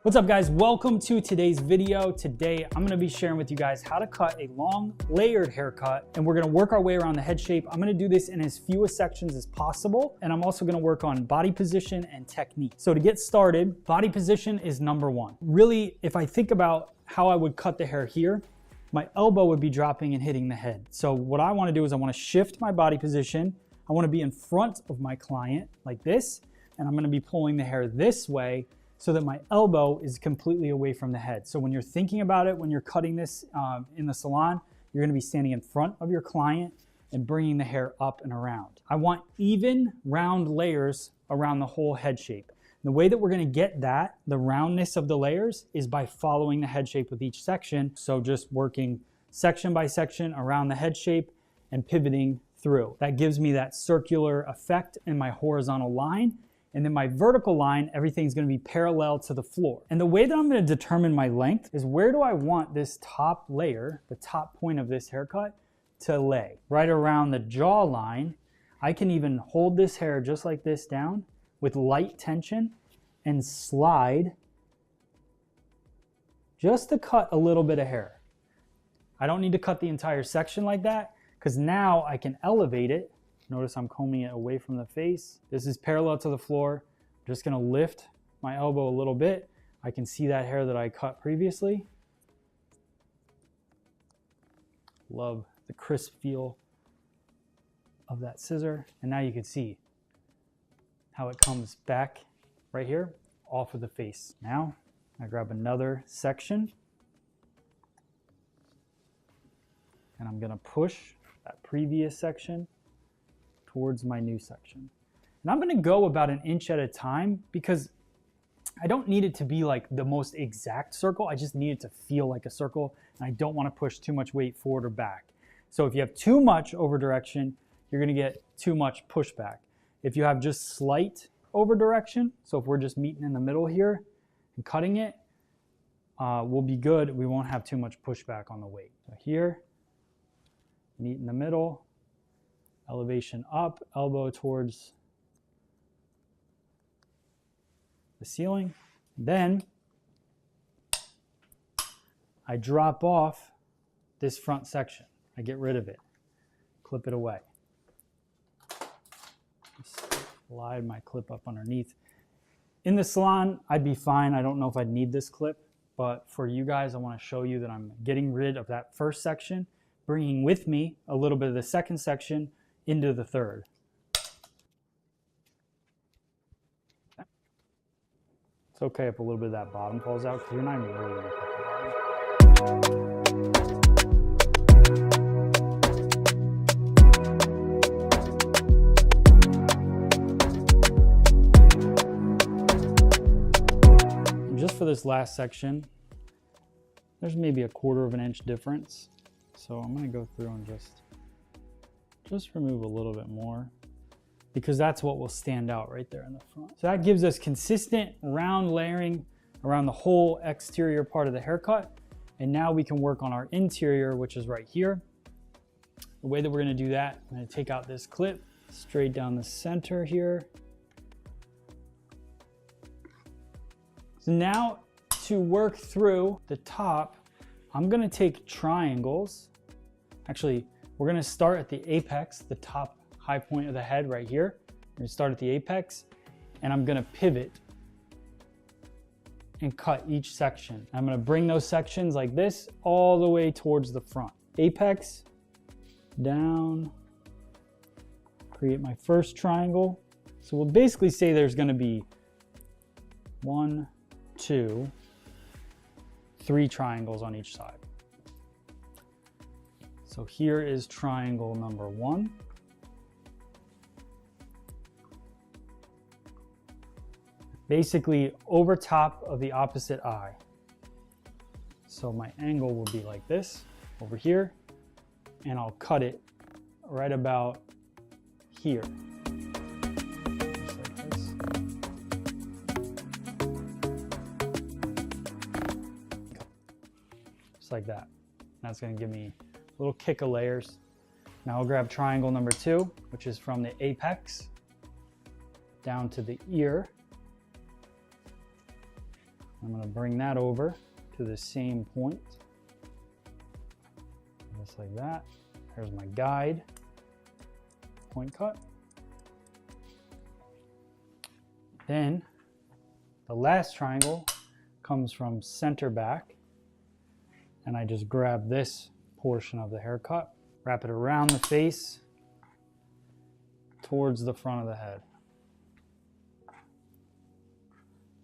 What's up guys, welcome to today's video. Today I'm gonna be sharing with you guys how to cut a long layered haircut, and we're gonna work our way around the head shape. I'm gonna do this in as few sections as possible, and I'm also gonna work on body position and technique. So to get started, body position is number one. Really, if I think about how I would cut the hair here, my elbow would be dropping and hitting the head. So what I wanna do is I wanna shift my body position. I wanna be in front of my client like this, and I'm gonna be pulling the hair this way so that my elbow is completely away from the head. So when you're thinking about it, when you're cutting this in the salon, you're gonna be standing in front of your client and bringing the hair up and around. I want even round layers around the whole head shape. And the way that we're gonna get that, the roundness of the layers, is by following the head shape with each section. So just working section by section around the head shape and pivoting through. That gives me that circular effect in my horizontal line. And then my vertical line, everything's gonna be parallel to the floor. And the way that I'm gonna determine my length is where do I want this top layer, the top point of this haircut, to lay? Right around the jawline. I can even hold this hair just like this down with light tension and slide just to cut a little bit of hair. I don't need to cut the entire section like that because now I can elevate it. Notice I'm combing it away from the face. This is parallel to the floor. I'm just gonna lift my elbow a little bit. I can see that hair that I cut previously. Love the crisp feel of that scissor. And now you can see how it comes back right here off of the face. Now I grab another section and I'm gonna push that previous section towards my new section. And I'm gonna go about an inch at a time because I don't need it to be like the most exact circle. I just need it to feel like a circle, and I don't wanna push too much weight forward or back. So if you have too much over direction, you're gonna get too much pushback. If you have just slight over direction, so if we're just meeting in the middle here and cutting it, we'll be good. We won't have too much pushback on the weight. So here, meet in the middle, elevation up, elbow towards the ceiling. Then I drop off this front section. I get rid of it, clip it away. Slide my clip up underneath. In the salon, I'd be fine. I don't know if I'd need this clip, but for you guys, I want to show you that I'm getting rid of that first section, bringing with me a little bit of the second section into the third. It's okay if a little bit of that bottom falls out because you're not even really gonna cut the bottom. And just for this last section, there's maybe a 1/4 of an inch difference. So I'm gonna go through and just remove a little bit more because that's what will stand out right there in the front. So that gives us consistent round layering around the whole exterior part of the haircut. And now we can work on our interior, which is right here. The way that we're gonna do that, I'm gonna take out this clip straight down the center here. So now to work through the top, I'm gonna take triangles. Actually, we're gonna start at the apex, the top high point of the head right here. We're gonna start at the apex, and I'm gonna pivot and cut each section. I'm gonna bring those sections like this all the way towards the front. Apex, down, create my first triangle. So we'll basically say there's gonna be 1, 2, 3 triangles on each side. So here is triangle number 1. Basically over top of the opposite eye. So my angle will be like this over here, and I'll cut it right about here. Just like this. Just like that. That's gonna give me a little kick of layers. Now I'll grab triangle number 2, which is from the apex down to the ear. I'm gonna bring that over to the same point. Just like that. There's my guide point cut. Then the last triangle comes from center back, and I just grab this portion of the haircut, wrap it around the face towards the front of the head.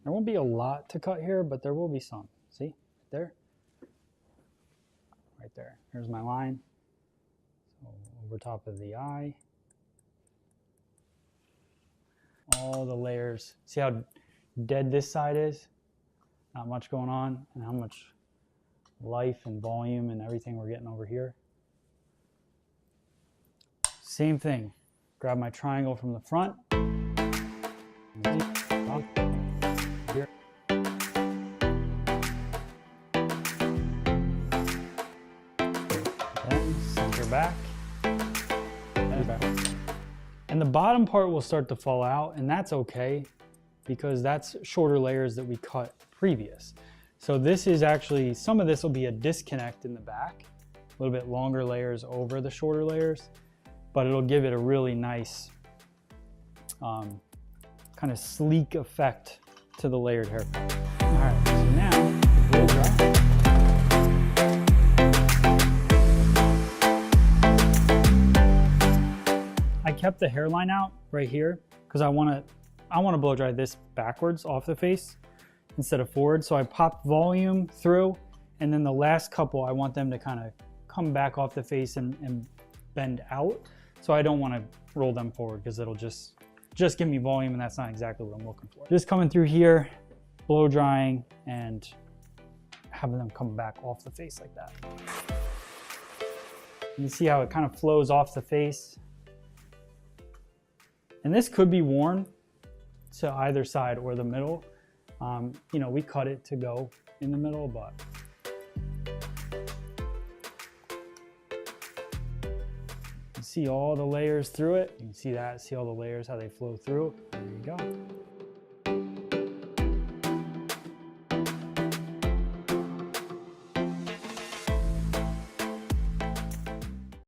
There won't be a lot to cut here, but there will be some. See, there? Right there. Here's my line. So over top of the eye. All the layers. See how dead this side is? Not much going on, and how much life and volume and everything we're getting over here. Same thing. Grab my triangle from the front. Here. Then center back. And back. And the bottom part will start to fall out, and that's okay because that's shorter layers that we cut previous. So this is actually, some of this will be a disconnect in the back, a little bit longer layers over the shorter layers, but it'll give it a really nice kind of sleek effect to the layered haircut. All right, so now blow dry. I kept the hairline out right here because I want to blow dry this backwards off the face instead of forward. So I popped volume through, and then the last couple I want them to kind of come back off the face and bend out. So I don't want to roll them forward because it'll just give me volume, and that's not exactly what I'm looking for. Just coming through here, blow drying, and having them come back off the face like that. You see how it kind of flows off the face. And this could be worn to either side or the middle. You know, we cut it to go in the middle, but you see all the layers through it. You can see that, see all the layers, how they flow through. There you go.